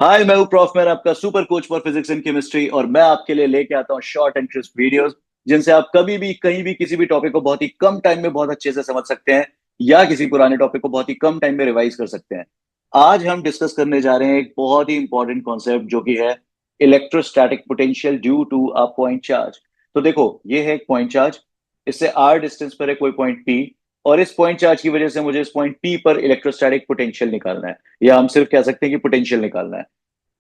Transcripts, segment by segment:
हाय, मैं हूं prof man, आपका super coach for physics and chemistry. और मैं आपके लिए लेके आता हूं शॉर्ट एंड क्रिस्प वीडियोस जिनसे आप कभी भी कहीं भी किसी भी टॉपिक को बहुत ही कम टाइम में बहुत अच्छे से समझ सकते हैं, या किसी पुराने टॉपिक को बहुत ही कम टाइम में रिवाइज कर सकते हैं। आज हम डिस्कस करने जा रहे हैं एक बहुत ही इंपॉर्टेंट कॉन्सेप्ट, जो कि है electrostatic potential due to a point charge. तो देखो, ये है एक पॉइंट चार्ज। इससे आर डिस्टेंस पर है कोई पॉइंट पी, और इस पॉइंट चार्ज की वजह से मुझे इस पॉइंट पी पर इलेक्ट्रोस्टैटिक पोटेंशियल निकालना है, या हम सिर्फ कह सकते हैं कि पोटेंशियल निकालना है।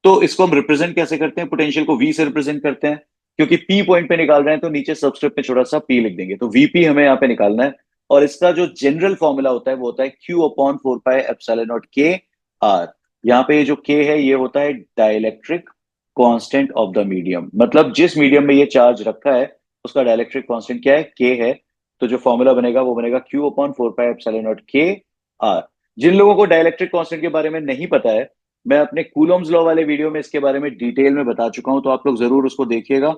तो इसको हम रिप्रेजेंट कैसे करते हैं? पोटेंशियल को वी से रिप्रेजेंट करते हैं, क्योंकि पी पॉइंट पे निकाल रहे हैं तो नीचे सबस्क्रिप्ट में छोटा सा पी लिख देंगे, तो वीपी हमें यहाँ पे निकालना है। और इसका जो जनरल फॉर्मूला होता है वो होता है Q upon four pi epsilon not के आर। यहाँ पे ये जो के है ये होता है dielectric constant of the medium, मतलब जिस मीडियम में ये चार्ज रखा है उसका डाइलेक्ट्रिक कांस्टेंट क्या है? के है। तो जो फॉर्मूला बनेगा वो बनेगा Q upon four pi epsilon not के आर। जिन लोगों को डाइलेक्ट्रिक कांस्टेंट के बारे में नहीं पता है, मैं अपने कूलम्स लॉ वाले वीडियो में इसके बारे में डिटेल में बता चुका हूं, तो आप लोग जरूर उसको देखिएगा।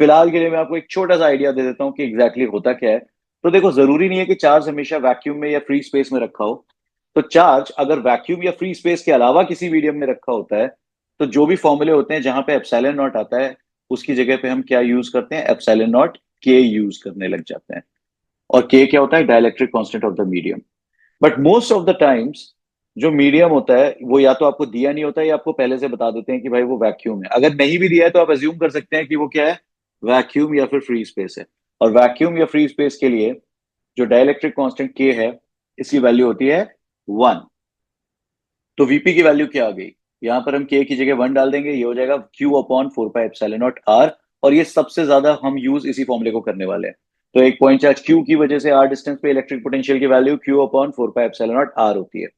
फिलहाल के लिए मैं आपको एक छोटा सा आइडिया दे देता हूं कि एग्जैक्टली होता क्या है। तो देखो, जरूरी नहीं है कि चार्ज हमेशा वैक्यूम में या फ्री स्पेस में रखा हो। तो चार्ज अगर वैक्यूम या फ्री स्पेस के अलावा किसी मीडियम में रखा होता है, तो जो भी फॉर्मूले होते हैं जहां पे एप्सिलॉन नॉट आता है, उसकी जगह पे हम क्या यूज करते हैं? एप्सिलॉन नॉट के यूज करने लग जाते हैं। और के क्या होता है? Dielectric constant of the medium. But most of the times जो मीडियम होता है वो या तो आपको दिया नहीं होता है, या आपको पहले से बता देते हैं कि भाई वो वैक्यूम है। अगर नहीं भी दिया है तो आप अज्यूम कर सकते हैं कि वो क्या है? वैक्यूम या फिर फ्री स्पेस है। और वैक्यूम या फ्री स्पेस के लिए जो डाइलेक्ट्रिक कांस्टेंट के है, इसकी वैल्यू होती है 1। तो वीपी की वैल्यू क्या आ गई? यहां पर हम के की जगह 1 डाल देंगे, ये हो जाएगा q upon four pi epsilon naught are. और ये सबसे ज्यादा हम यूज इसी फॉर्मूले को करने वाले हैं। तो एक पॉइंट चार्ज क्यू की वजह से आर डिस्टेंस पे इलेक्ट्रिक पोटेंशियल की value q upon four pi epsilon naught r होती है।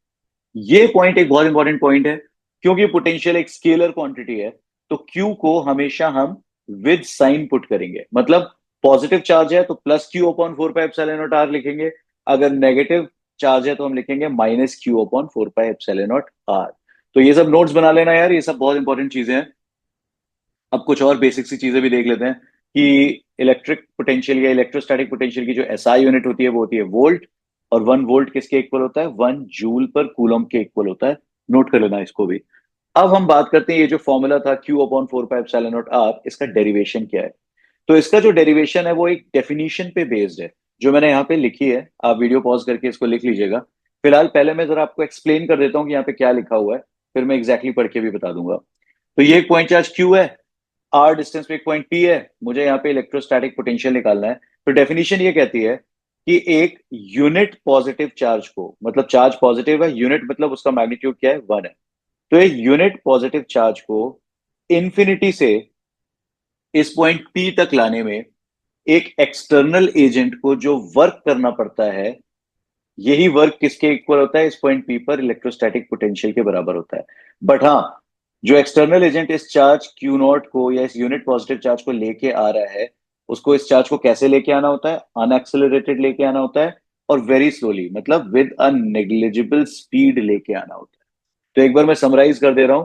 ये पॉइंट एक बहुत इंपॉर्टेंट पॉइंट है, क्योंकि पोटेंशियल एक स्केलर क्वांटिटी है। तो क्यू को हमेशा हम विद साइन पुट करेंगे, मतलब पॉजिटिव चार्ज है तो plus q upon four pi epsilon naught r लिखेंगे। अगर नेगेटिव चार्ज है तो हम लिखेंगे minus q upon four pi epsilon naught r. तो ये सब नोट्स बना लेना यार, ये सब बहुत इंपॉर्टेंट चीजें हैं। अब कुछ और बेसिक सी चीजें भी देख लेते हैं कि इलेक्ट्रिक पोटेंशियल या इलेक्ट्रोस्टैटिक पोटेंशियल की जो एसआई यूनिट होती है वो होती है वोल्ट। और 1 वोल्ट किसके इक्वल होता है? 1 जूल पर कूलम के इक्वल होता है। नोट कर लेना इसको भी। अब हम बात करते हैं, ये जो फॉर्मूला था q upon four pi epsilon naught r, इसका डेरिवेशन क्या है? तो इसका जो डेरिवेशन है वो एक डेफिनेशन पे बेस्ड है, जो मैंने यहाँ पे लिखी है। आप वीडियो पॉज करके इसको लिख लीजिएगा। फिलहाल पहले मैं जरा आपको एक्सप्लेन कर देता हूँ कि यहाँ पे क्या लिखा हुआ है, फिर मैं एग्जैक्टली पढ़ के भी बता दूंगा। तो ये एक पॉइंट चार्ज क्यू है, आर डिस्टेंस पे एक पॉइंट पी है, मुझे यहाँ पे इलेक्ट्रोस्टैटिक पोटेंशियल निकालना है। तो डेफिनेशन ये कहती है कि एक यूनिट पॉजिटिव चार्ज को, मतलब चार्ज पॉजिटिव है, यूनिट मतलब उसका मैग्नीट्यूड क्या है? 1 है। तो एक यूनिट पॉजिटिव चार्ज को इंफिनिटी से इस पॉइंट पी तक लाने में एक एक्सटर्नल एजेंट को जो वर्क करना पड़ता है, यही वर्क किसके इक्वल होता है? इस पॉइंट पी पर इलेक्ट्रोस्टैटिक पोटेंशियल के बराबर होता है। बट हाँ, जो एक्सटर्नल एजेंट इस चार्ज क्यू नॉट को या इस यूनिट पॉजिटिव चार्ज को लेके आ रहा है, उसको इस चार्ज को कैसे लेके आना होता है? अनएक्सेलरेटेड लेके आना होता है, और वेरी स्लोली, मतलब विद अ नेग्लिजिबल स्पीड लेके आना होता है। तो एक बार मैं समराइज कर दे रहा हूं।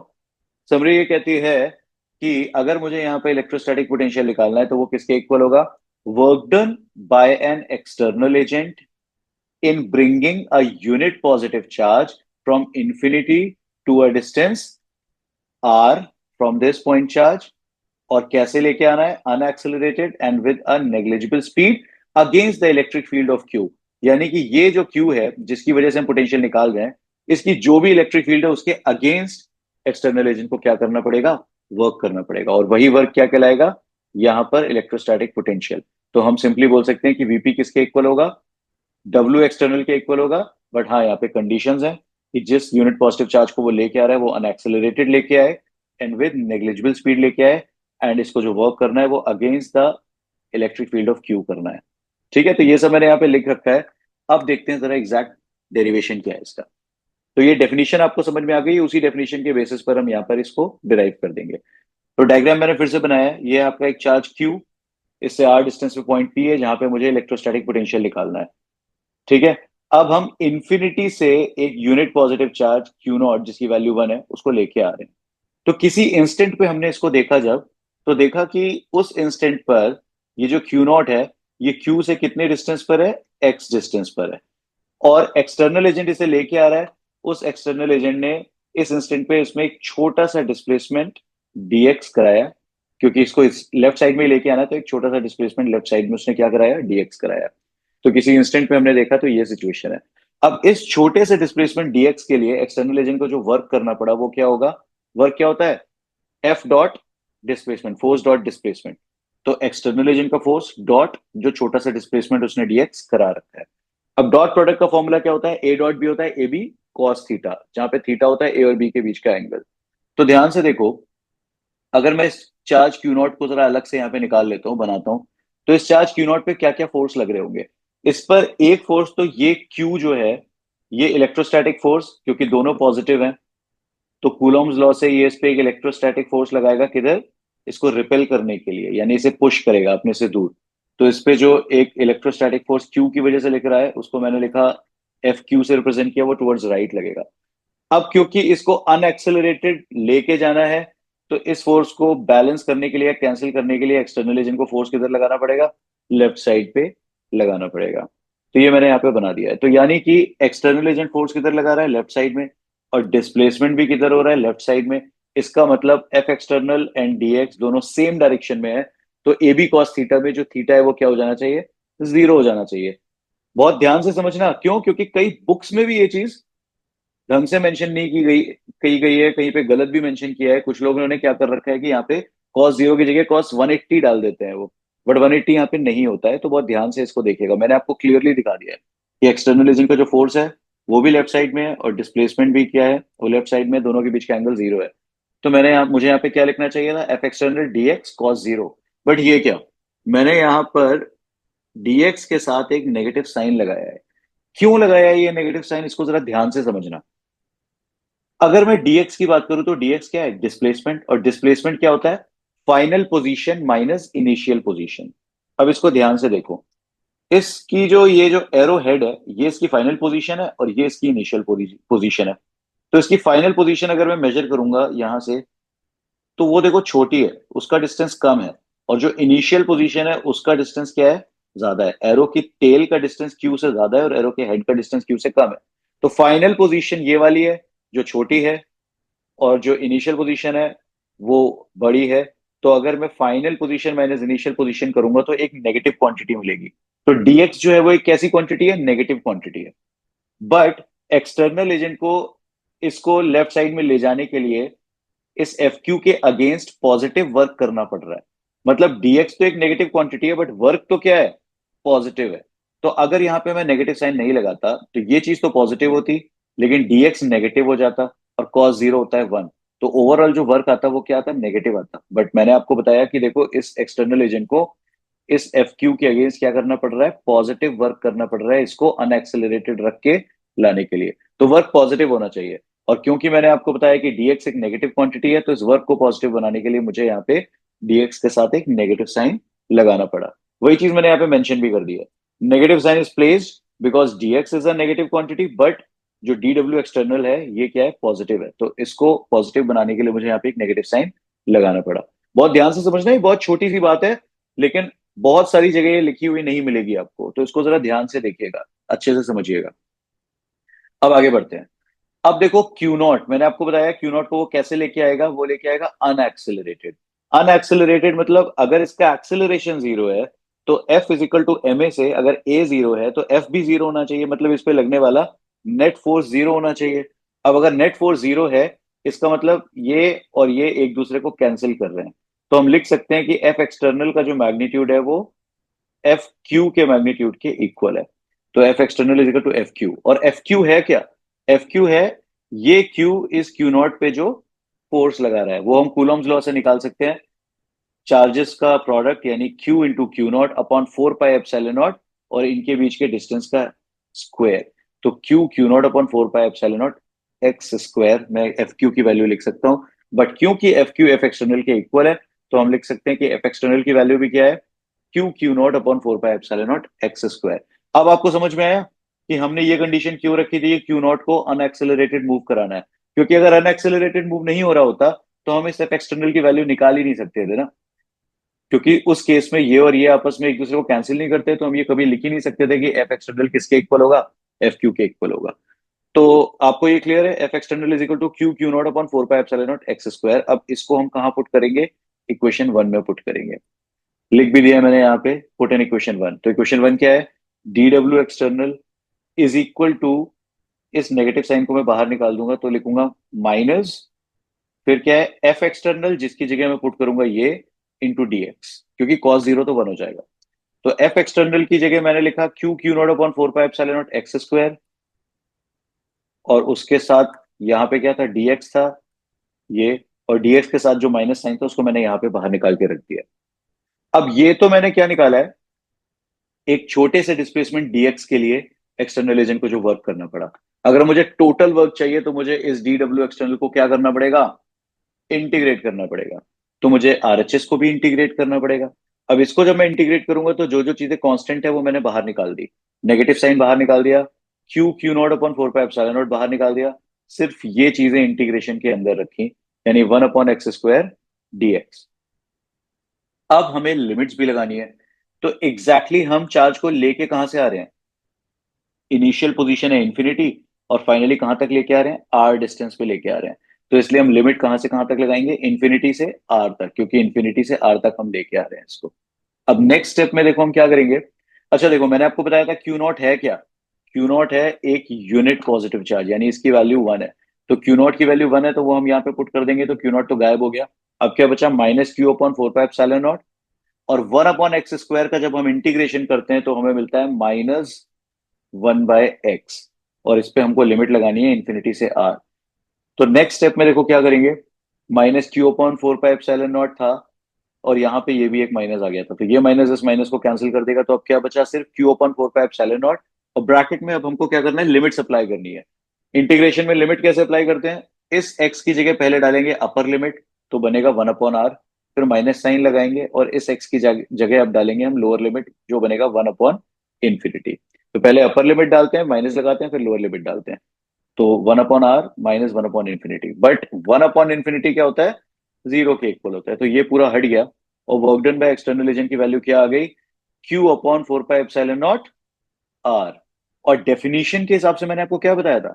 समरी ये कहती है कि अगर मुझे यहाँ पे इलेक्ट्रोस्टैटिक पोटेंशियल निकालना है तो वो किसके इक्वल होगा? Work done bye an external agent in bringing a unit positive charge from infinity to a distance r from this point charge। और कैसे लेके आना है? Unaccelerated and with a negligible speed against the electric field of Q. यानी कि ये जो Q है जिसकी वजह से हम पोटेंशियल निकाल रहे हैं, इसकी जो भी इलेक्ट्रिक फील्ड है उसके अगेंस्ट एक्सटर्नल एजेंट को क्या करना पड़ेगा? वर्क करना पड़ेगा। और वही वर्क क्या कहलाएगा? यहां पर इलेक्ट्रोस्टैटिक पोटेंशियल। तो हम सिंपली बोल सकते हैं कि वीपी किसके इक्वल होगा? डब्ल्यू एक्सटर्नल के इक्वल होगा। बट हाँ, यहाँ पे कंडीशंस हैं कि जिस यूनिट पॉजिटिव चार्ज को वो लेके आ रहा है वो अनएक्सेलरेटेड लेके आए एंड विद नेग्लिजिबल स्पीड लेके आए, एंड इसको जो वर्क करना है वो against the electric field of Q करना है। ठीक है, तो ये सब मैंने यहाँ पे लिख रखा है। अब देखते हैं जरा एग्जैक्ट डेरिवेशन क्या है इसका। तो ये डेफिनेशन आपको समझ में आ गई, उसी डेफिनेशन के बेसिस पर हम यहाँ पर इसको डिराइव कर देंगे। तो डायग्राम मैंने फिर से बनाया है, ये आपका एक चार्ज क्यू, इससे आर डिस्टेंस पे पॉइंट पी है जहां पे मुझे इलेक्ट्रोस्टैटिक पोटेंशियल निकालना है। ठीक है। अब हम इंफिनिटी से एक unit positive charge Q not जिसकी वैल्यू 1 है उसको लेके आ रहे हैं। तो किसी इंस्टेंट पे हमने इसको देखा जब, तो देखा कि उस इंस्टेंट पर ये जो क्यू नॉट है, ये क्यू से कितने डिस्टेंस पर है? एक्स डिस्टेंस पर है। और एक्सटर्नल एजेंट इसे लेके आ रहा है, उस एक्सटर्नल एजेंट ने इस इंस्टेंट पे इसमें एक छोटा सा डिस्प्लेसमेंट डीएक्स कराया, क्योंकि इसको इस लेफ्ट साइड में लेके आना, तो एक छोटा सा डिस्प्लेसमेंट लेफ्ट साइड में उसने क्या कराया, डीएक्स कराया। तो किसी इंस्टेंट पे हमने देखा तो ये सिचुएशन है। अब इस छोटे से डिस्प्लेसमेंट डीएक्स के लिए एक्सटर्नल एजेंट को जो वर्क करना पड़ा वो क्या होगा, वर्क क्या होता है, F dot displacement, force dot displacement. तो एक्सटर्नल एजेंट का फोर्स डॉट जो छोटा सा डिस्प्लेसमेंट उसने डीएक्स करा रखा है। अब डॉट प्रोडक्ट का फॉर्मूला क्या होता है, ए डॉट बी होता है ए बी कॉस थीटा, जहां पे थीटा होता है ए और बी के बीच का एंगल। तो ध्यान से देखो, अगर मैं इस चार्ज क्यू नॉट को जरा अलग से यहाँ पे निकाल लेता हूँ, बनाता हूँ, तो इस चार्ज क्यू नॉट पे क्या क्या फोर्स लग रहे होंगे। इस पर एक फोर्स तो ये क्यू जो है, ये इलेक्ट्रोस्टैटिक फोर्स, क्योंकि दोनों पॉजिटिव हैं, तो कूलॉम्स लॉ से ये इस पे एक इलेक्ट्रोस्टैटिक फोर्स लगाएगा, किधर, इसको रिपेल करने के लिए, यानी इसे पुश करेगा अपने से दूर। तो इस पे जो एक इलेक्ट्रोस्टैटिक फोर्स क्यू की वजह से लिख रहा है, उसको मैंने लिखा एफ क्यू से रिप्रेजेंट किया, वो टुवर्ड्स राइट लगेगा। अब क्योंकि इसको अनएक्सेलरेटेड लेके जाना है, तो इस फोर्स को बैलेंस करने के लिए, कैंसिल करने के लिए एक्सटर्नल एजेंट को फोर्स किधर लगाना पड़ेगा, लेफ्ट साइड पे लगाना पड़ेगा। तो ये मैंने यहाँ पे बना दिया है। तो यानी कि एक्सटर्नल एजेंट फोर्स किधर लगा रहा है, लेफ्ट साइड में, और डिस्प्लेसमेंट भी किधर हो रहा है, लेफ्ट साइड में। इसका मतलब एफ एक्सटर्नल एंड डीएक्स दोनों सेम डायरेक्शन में है। तो ए बी कॉस थीटा में जो थीटा है वो क्या हो जाना चाहिए, जीरो हो जाना चाहिए। बहुत ध्यान से समझना, क्यों, क्योंकि कई बुक्स में भी ये चीज ढंग से मेंशन नहीं की गई है, कहीं पे गलत भी मेंशन किया है। कुछ लोगों ने क्या कर रखा है कि यहाँ पे कॉस जीरो की जगह कॉस 180 डाल देते हैं वो, बट 180 यहाँ पे नहीं होता है। तो बहुत ध्यान से इसको देखिएगा, मैंने आपको क्लियरली दिखा दिया है कि एक्सटर्नल एजेंट का जो फोर्स है वो भी लेफ्ट साइड में है, और डिस्प्लेसमेंट भी क्या है, वो लेफ्ट साइड में, दोनों के बीच का एंगल जीरो है। तो मुझे यहाँ पे क्या लिखना चाहिए था, F external dx cos zero. But ये क्या, मैंने यहाँ पर डीएक्स के साथ एक नेगेटिव साइन लगाया है। क्यों लगाया है ये नेगेटिव साइन, इसको जरा ध्यान से समझना। अगर मैं डीएक्स की बात करूं तो डीएक्स क्या है, डिस्प्लेसमेंट, और डिस्प्लेसमेंट क्या होता है, final position minus initial position. अब इसको ध्यान से देखो, इसकी जो ये जो एरो हेड है, ये इसकी फाइनल पोजीशन है और ये इसकी इनिशियल पोजीशन है। तो इसकी फाइनल पोजीशन अगर मैं मेजर करूंगा यहां से, तो वो देखो छोटी है, उसका डिस्टेंस कम है। और जो इनिशियल पोजीशन है उसका डिस्टेंस क्या है, ज्यादा है। एरो की टेल का डिस्टेंस क्यू से ज्यादा है और एरो के हेड का डिस्टेंस क्यू से कम है। तो फाइनल पोजीशन ये वाली है जो छोटी है, और जो इनिशियल पोजीशन है वो बड़ी है। तो अगर मैं final position minus initial position करूंगा तो एक नेगेटिव क्वांटिटी मिलेगी। तो डीएक्स जो है वो एक कैसी क्वांटिटी है, नेगेटिव क्वांटिटी है। बट एक्सटर्नल एजेंट को इसको लेफ्ट साइड में ले जाने के लिए इस एफ क्यू के अगेंस्ट पॉजिटिव वर्क करना पड़ रहा है। मतलब डीएक्स तो एक नेगेटिव क्वांटिटी है, बट वर्क तो क्या है, पॉजिटिव है। तो अगर यहाँ पे मैं नेगेटिव साइन नहीं लगाता तो ये चीज तो पॉजिटिव होती, लेकिन डीएक्स नेगेटिव हो जाता, और कॉस जीरो होता है 1। तो ओवरऑल जो वर्क आता वो क्या आता, नेगेटिव आता। बट मैंने आपको बताया कि देखो, इस एक्सटर्नल एजेंट को इस एफ क्यू के अगेंस्ट क्या करना पड़ रहा है, पॉजिटिव वर्क करना पड़ रहा है, इसको अनएक्सेलरेटेड रख के लाने के लिए। तो वर्क पॉजिटिव होना चाहिए। और क्योंकि मैंने आपको बताया कि डीएक्स एक नेगेटिव क्वांटिटी है, तो इस वर्क को पॉजिटिव बनाने के लिए मुझे यहाँ पे डीएक्स के साथ एक नेगेटिव साइन लगाना पड़ा। वही चीज मैंने यहाँ पे मेंशन भी कर दी है। Negative sign is placed because dx is a negative quantity, but जो डी डब्ल्यू एक्सटर्नल है ये क्या है, पॉजिटिव है। तो इसको पॉजिटिव बनाने के लिए मुझे यहाँ पे एक नेगेटिव साइन लगाना पड़ा। बहुत ध्यान से समझना, ये बहुत छोटी सी बात है, लेकिन बहुत सारी जगह ये लिखी हुई नहीं मिलेगी आपको, तो इसको जरा ध्यान से देखिएगा, अच्छे से समझिएगा। अब आगे बढ़ते हैं। अब देखो क्यू नॉट, मैंने आपको बताया क्यू नॉट को वो कैसे लेके आएगा, वो लेके आएगा अनएक्सेलरेटेड। अनएक्सेलरेटेड मतलब अगर इसका एक्सेलरेशन जीरो है, तो F equal to m a से, अगर ए जीरो है तो एफ भी जीरो होना चाहिए, मतलब इस पे लगने वाला नेट फोर्स जीरो होना चाहिए। अब अगर नेट फोर्स जीरो है, इसका मतलब ये और ये एक दूसरे को कैंसिल कर रहे हैं। तो हम लिख सकते हैं कि एफ एक्सटर्नल का जो मैग्नीट्यूड है वो एफ क्यू के मैग्नीट्यूड के इक्वल है। तो F external is equal to F q, और एफ क्यू है क्या, एफ क्यू है ये क्यू इस क्यू नॉट पे जो फोर्स लगा रहा है, वो हम कूलॉम्स लॉ से निकाल सकते हैं। चार्जेस का प्रोडक्ट यानी Q into Q naught upon 4 pi epsilon not, और इनके बीच के डिस्टेंस का स्क्वायर। तो Q q naught upon 4 pi epsilon naught x square, मैं एफ क्यू की वैल्यू लिख सकता हूँ। बट क्योंकि एफ क्यू एफ एक्सटर्नल के इक्वल है, तो हम लिख सकते हैं कि एफ एक्सटर्नल की वैल्यू भी क्या है, Q q naught upon 4 pi epsilon naught x square. अब आपको समझ में आया कि हमने ये कंडीशन क्यों रखी थी, क्यू नॉट को अनएक्सेलरेटेड मूव कराना है। क्योंकि अगर अनएक्सेलरेटेड मूव नहीं हो रहा होता तो हम इस एफ एक्सटर्नल की वैल्यू निकाल ही नहीं सकते थे ना, क्योंकि उस केस में ये और ये आपस में एक दूसरे को कैंसिल नहीं करते, तो हम ये कभी लिख ही नहीं सकते थे कि एफ एक्सटर्नल किसके इक्वल होगा, एफ क्यू के इक्वल होगा। तो आपको ये क्लियर है, F external is equal to q q naught upon 4 pi epsilon naught x square. अब इसको हम कहाँ पुट करेंगे? इक्वेशन वन में पुट करेंगे। लिख भी दिया है मैंने यहाँ पे, पुट इन इक्वेशन वन। तो इक्वेशन वन क्या है? D W external is equal to, इस नेगेटिव साइन को मैं बाहर निकाल दूंगा तो लिखूंगा माइनस, फिर क्या है, एफ एक्सटर्नल जिसकी जगह मैं पुट करूंगा ये, इंटू डी एक्स, क्योंकि कॉस जीरो तो वन हो जाएगा। तो एफ एक्सटर्नल की जगह मैंने लिखा Q q naught upon 4 pi epsilon naught x square, और उसके साथ यहाँ पे क्या था? dx था ये, और dx के साथ जो माइनस साइन था उसको मैंने यहाँ पे बाहर निकाल के रख दिया। अब ये तो मैंने क्या निकाला है? एक छोटे से डिस्प्लेसमेंट dx के लिए एक्सटर्नल एजेंट को जो वर्क करना पड़ा। अगर मुझे टोटल वर्क चाहिए तो मुझे इस डी डब्ल्यू एक्सटर्नल को क्या करना पड़ेगा? इंटीग्रेट करना पड़ेगा। तो मुझे आरएचएस को भी इंटीग्रेट करना पड़ेगा। अब इसको जब मैं इंटीग्रेट करूंगा तो जो जो चीजें कांस्टेंट है वो मैंने बाहर निकाल दी। नेगेटिव साइन बाहर निकाल दिया, Q q naught upon 4 pi epsilon not बाहर निकाल दिया, सिर्फ ये चीजें इंटीग्रेशन के अंदर रखी, यानी 1 अपॉन एक्स स्क्वायर डीएक्स। अब हमें लिमिट्स भी लगानी है। तो एग्जैक्टली exactly हम चार्ज को लेके कहां से आ रहे हैं? इनिशियल पोजीशन है इन्फिनिटी, और फाइनली कहां तक लेके आ रहे हैं? आर डिस्टेंस पे लेके आ रहे हैं। तो इसलिए हम लिमिट कहां से कहां तक लगाएंगे? इन्फिनिटी से आर तक, क्योंकि इन्फिनिटी से आर तक हम लेके आ रहे हैं इसको। अब नेक्स्ट स्टेप में देखो हम क्या करेंगे। अच्छा देखो, मैंने आपको बताया था क्यू नॉट है क्या? क्यू नॉट है एक यूनिट पॉजिटिव चार्ज, यानी इसकी वैल्यू वन है। तो क्यू नॉट की वैल्यू वन है तो वो हम यहाँ पे पुट कर देंगे, तो क्यू नॉट तो गायब हो गया। अब क्या बचा? Minus q upon 4 pi epsilon not, और वन अपॉन एक्स स्क्वायर का जब हम इंटीग्रेशन करते हैं तो हमें मिलता है माइनस वन बाय एक्स, और इस पे हमको लिमिट लगानी है इन्फिनिटी से आर। तो नेक्स्ट स्टेप में देखो क्या करेंगे, minus q upon 4 pi epsilon not था, और यहाँ पे ये भी एक माइनस आ गया था, तो ये माइनस इस माइनस को कैंसिल कर देगा। तो अब क्या बचा? सिर्फ Q upon 4 pi epsilon not, और ब्रैकेट में अब हमको क्या करना है? लिमिट अप्लाई करनी है। इंटीग्रेशन में लिमिट कैसे अप्लाई करते हैं? इस एक्स की जगह पहले डालेंगे अपर लिमिट, तो बनेगा 1 अपॉन आर, फिर माइनस साइन लगाएंगे, और इस एक्स की जगह अब डालेंगे हम लोअर लिमिट, जो बनेगा 1 अपॉन इन्फिनिटी। तो पहले अपर लिमिट डालते हैं, माइनस लगाते हैं, फिर लोअर लिमिट डालते हैं। तो 1 upon R minus 1 upon infinity, but 1 upon infinity क्या होता है? जीरो के इक्वल होता है, तो ये पूरा हट गया। और work done by external agent की वैल्यू क्या आ गई? Q upon 4 pi epsilon naught are. और डेफिनेशन के हिसाब से मैंने आपको क्या बताया था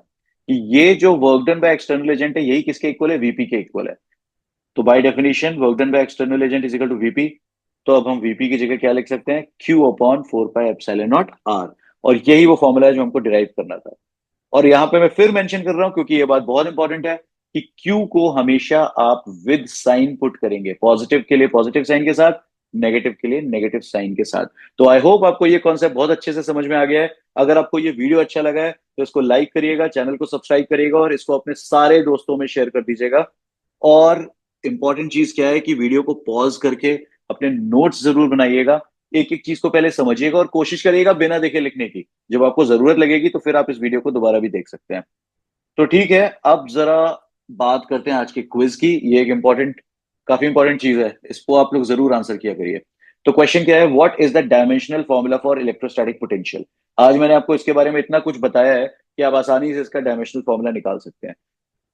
कि ये जो work done by external agent है यही किसके इक्वल है? वीपी के इक्वल है। तो by definition work done by external agent is equal to VP. तो अब हम वीपी की जगह क्या लिख सकते हैं? Q upon 4 pi epsilon naught are. और यही वो फॉर्मूला है जो हमको डिराइव करना था। और यहां पे मैं फिर मेंशन कर रहा हूं क्योंकि ये बात बहुत इंपॉर्टेंट है कि क्यू को हमेशा आप विद साइन पुट करेंगे, पॉजिटिव के लिए पॉजिटिव साइन के साथ, नेगेटिव के लिए नेगेटिव साइन के साथ। तो आई होप आपको ये कॉन्सेप्ट बहुत अच्छे से समझ में आ गया है। अगर आपको ये वीडियो अच्छा लगा है तो इसको लाइक करिएगा, चैनल को सब्सक्राइब करिएगा, और इसको अपने सारे दोस्तों में शेयर कर दीजिएगा। और इंपॉर्टेंट चीज क्या है कि वीडियो को पॉज करके अपने नोट्स जरूर बनाइएगा। एक एक चीज को पहले समझिएगा और कोशिश करिएगा बिना देखे लिखने की। जब आपको जरूरत लगेगी तो फिर आप इस वीडियो को दोबारा भी देख सकते हैं। तो ठीक है, अब जरा बात करते हैं आज के क्विज की। ये एक इंपॉर्टेंट, काफी इंपॉर्टेंट चीज है, इसको आप लोग जरूर आंसर किया करिए। तो क्वेश्चन क्या है? What is the dimensional formula for electrostatic potential? आज मैंने आपको इसके बारे में इतना कुछ बताया है कि आप आसानी से इसका डायमेंशनल फॉर्मूला निकाल सकते हैं।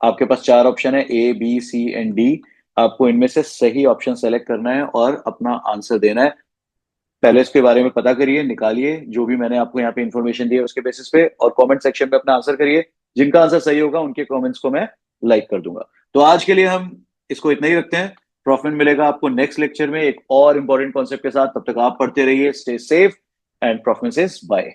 आपके पास चार ऑप्शन है, A B C and D. आपको इनमें से सही ऑप्शन सेलेक्ट करना है और अपना आंसर देना है। पहले इसके बारे में पता करिए, निकालिए जो भी मैंने आपको यहाँ पे इन्फॉर्मेशन दी है उसके बेसिस पे, और कमेंट सेक्शन में अपना आंसर करिए। जिनका आंसर सही होगा उनके कमेंट्स को मैं लाइक कर दूंगा। तो आज के लिए हम इसको इतना ही रखते हैं। प्रॉफिट मिलेगा आपको नेक्स्ट लेक्चर में एक और इंपॉर्टेंट कॉन्सेप्ट के साथ। तब तक आप पढ़ते रहिए, stay safe, and profit says bye.